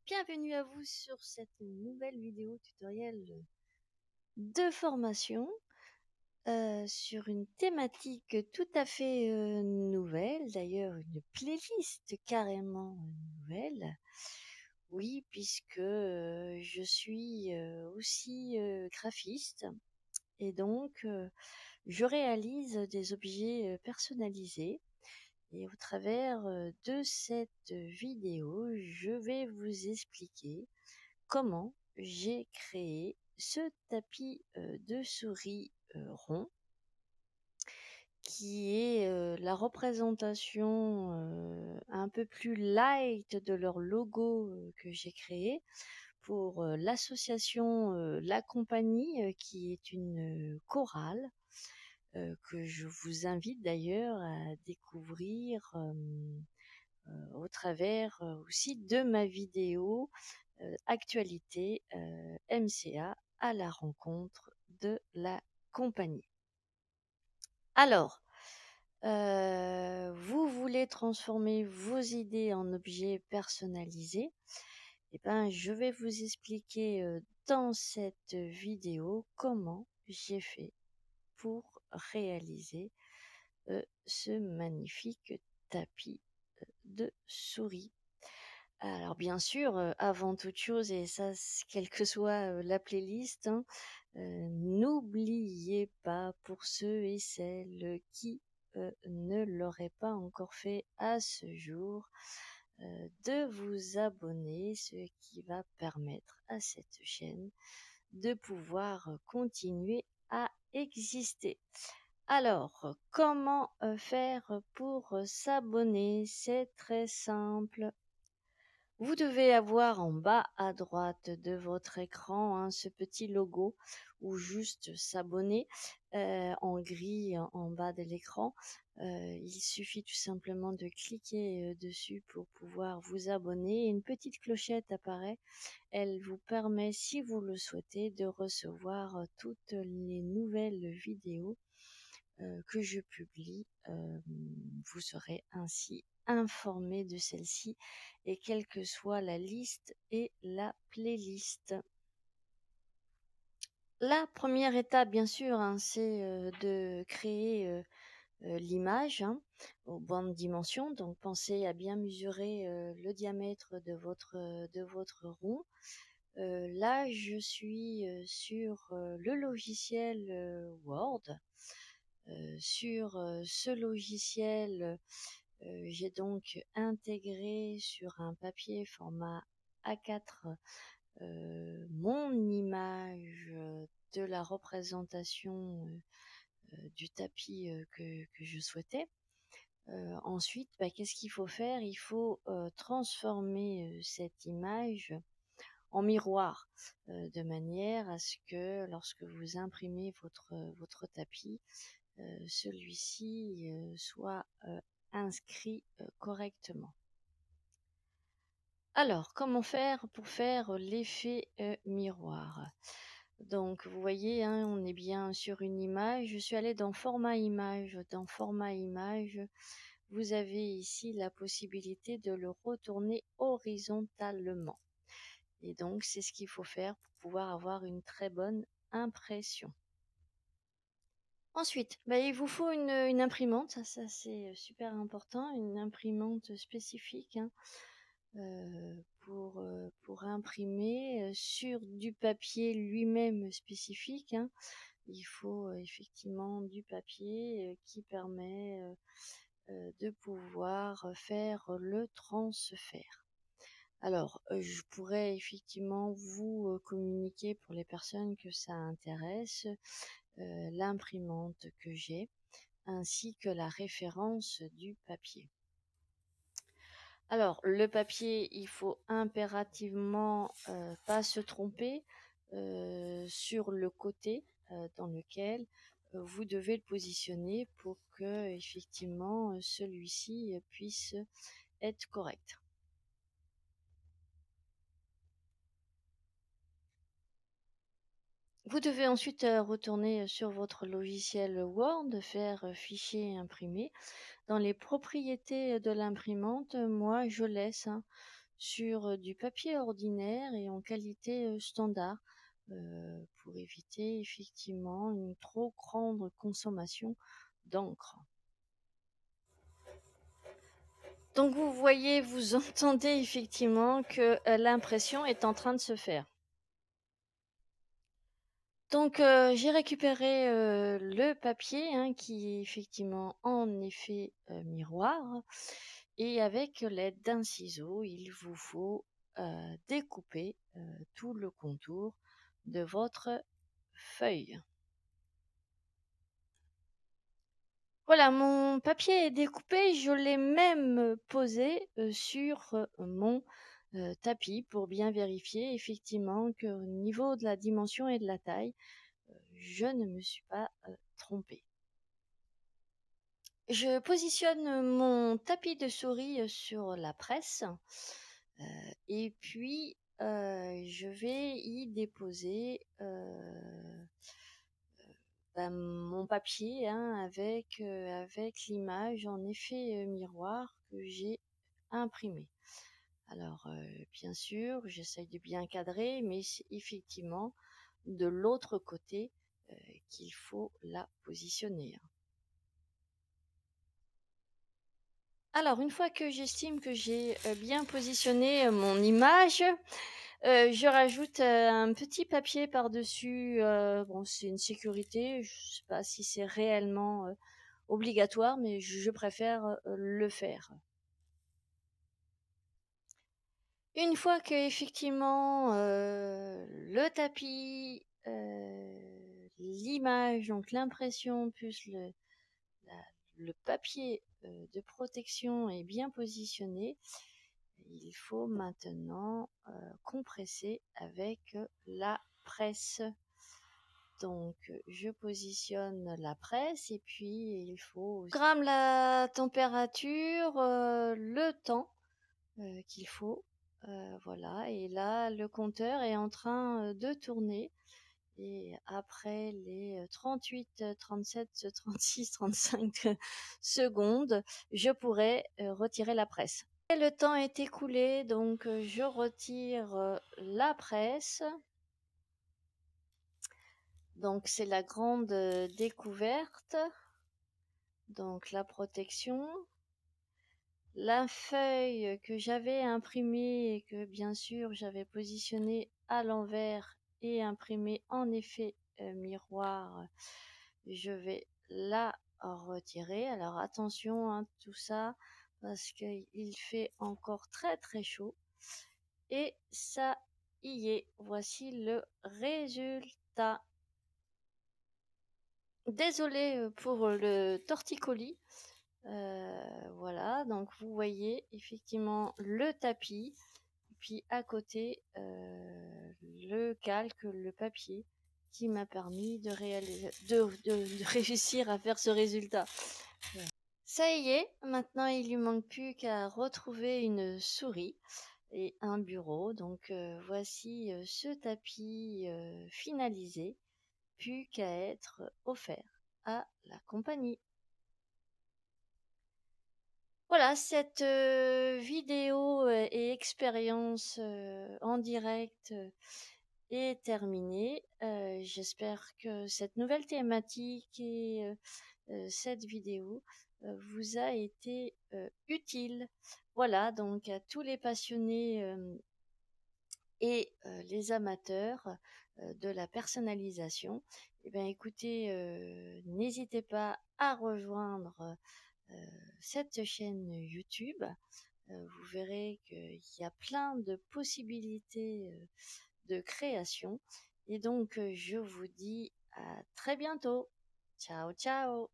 bienvenue à vous sur cette nouvelle vidéo tutoriel de formation sur une thématique tout à fait nouvelle, d'ailleurs une playlist carrément nouvelle. Oui, puisque je suis aussi graphiste et donc je réalise des objets personnalisés. Et au travers de cette vidéo, je vais vous expliquer comment j'ai créé ce tapis de souris rond qui est la représentation un peu plus light de leur logo que j'ai créé pour l'association La Compagnie qui est une chorale que je vous invite d'ailleurs à découvrir au travers aussi de ma vidéo actualité MCA à la rencontre de la compagnie. Alors, vous voulez transformer vos idées en objets personnalisés? Eh ben, je vais vous expliquer dans cette vidéo comment j'ai fait pour réaliser ce magnifique tapis de souris. Alors bien sûr, avant toute chose et ça quelle que soit, la playlist, hein, n'oubliez pas pour ceux et celles qui, ne l'auraient pas encore fait à ce jour, de vous abonner, ce qui va permettre à cette chaîne de pouvoir, continuer à exister. Alors, comment, faire pour, s'abonner? C'est très simple. Vous devez avoir en bas à droite de votre écran, hein, ce petit logo ou juste s'abonner en gris en bas de l'écran. Il suffit tout simplement de cliquer dessus pour pouvoir vous abonner. Une petite clochette apparaît. Elle vous permet, si vous le souhaitez, de recevoir toutes les nouvelles vidéos que je publie. Vous serez ainsi informé de celle-ci et quelle que soit la liste et la playlist. La première étape, bien sûr, hein, c'est de créer l'image aux bonnes dimensions. Donc, pensez à bien mesurer le diamètre de votre rond. Là, je suis sur le logiciel Word. Sur ce logiciel, j'ai donc intégré sur un papier format A4 mon image de la représentation du tapis que je souhaitais. Ensuite, qu'est-ce qu'il faut faire? Il faut transformer cette image en miroir, de manière à ce que lorsque vous imprimez votre tapis, celui-ci soit inscrit correctement. Alors, comment faire pour faire l'effet miroir? Donc, vous voyez, hein, on est bien sur une image. Je suis allée dans format image. Dans format image, vous avez ici la possibilité de le retourner horizontalement. Et donc, c'est ce qu'il faut faire pour pouvoir avoir une très bonne impression. Ensuite, il vous faut une imprimante, ça c'est super important, une imprimante spécifique pour imprimer sur du papier lui-même spécifique. Il faut effectivement du papier qui permet de pouvoir faire le transfert. Alors, je pourrais effectivement vous communiquer pour les personnes que ça intéresse l'imprimante que j'ai, ainsi que la référence du papier. Alors, le papier, il faut impérativement pas se tromper sur le côté dans lequel vous devez le positionner pour que effectivement celui-ci puisse être correct. Vous devez ensuite retourner sur votre logiciel Word, faire fichier imprimé. Dans les propriétés de l'imprimante, moi je laisse sur du papier ordinaire et en qualité standard pour éviter effectivement une trop grande consommation d'encre. Donc vous voyez, vous entendez effectivement que l'impression est en train de se faire. Donc j'ai récupéré le papier hein, qui est effectivement en effet miroir et avec l'aide d'un ciseau, il vous faut découper tout le contour de votre feuille. Voilà, mon papier est découpé, je l'ai même posé sur mon tapis pour bien vérifier effectivement qu'au niveau de la dimension et de la taille, je ne me suis pas trompée. Je positionne mon tapis de souris sur la presse et puis je vais y déposer mon papier hein, avec l'image en effet miroir que j'ai imprimé. Alors bien sûr, j'essaye de bien cadrer, mais c'est effectivement de l'autre côté qu'il faut la positionner. Alors une fois que j'estime que j'ai bien positionné mon image, je rajoute un petit papier par-dessus. Bon, c'est une sécurité, je sais pas si c'est réellement obligatoire, mais je préfère le faire. Une fois que effectivement le tapis, l'image, donc l'impression plus le papier de protection est bien positionné, il faut maintenant compresser avec la presse. Donc je positionne la presse et puis il faut gramme la température, le temps qu'il faut. Voilà, et là le compteur est en train de tourner. Et après les 38, 37, 36, 35 secondes, je pourrai retirer la presse. Et le temps est écoulé, donc je retire la presse. Donc c'est la grande découverte. Donc la protection. La feuille que j'avais imprimée et que bien sûr j'avais positionnée à l'envers et imprimée en effet miroir, je vais la retirer. Alors attention hein, tout ça parce qu'il fait encore très très chaud. Et ça y est, voici le résultat. Désolée pour le torticolis. Voilà, donc vous voyez effectivement le tapis, puis à côté le calque, le papier qui m'a permis de réussir à faire ce résultat. Ça y est, maintenant il lui manque plus qu'à retrouver une souris et un bureau. Donc voici ce tapis finalisé, plus qu'à être offert à la compagnie. Voilà, cette vidéo et expérience en direct est terminée. J'espère que cette nouvelle thématique et cette vidéo vous a été utile. Voilà, donc à tous les passionnés et les amateurs de la personnalisation, eh bien écoutez, n'hésitez pas à rejoindre cette chaîne YouTube. Vous verrez qu'il y a plein de possibilités de création. Et donc, je vous dis à très bientôt. Ciao, ciao!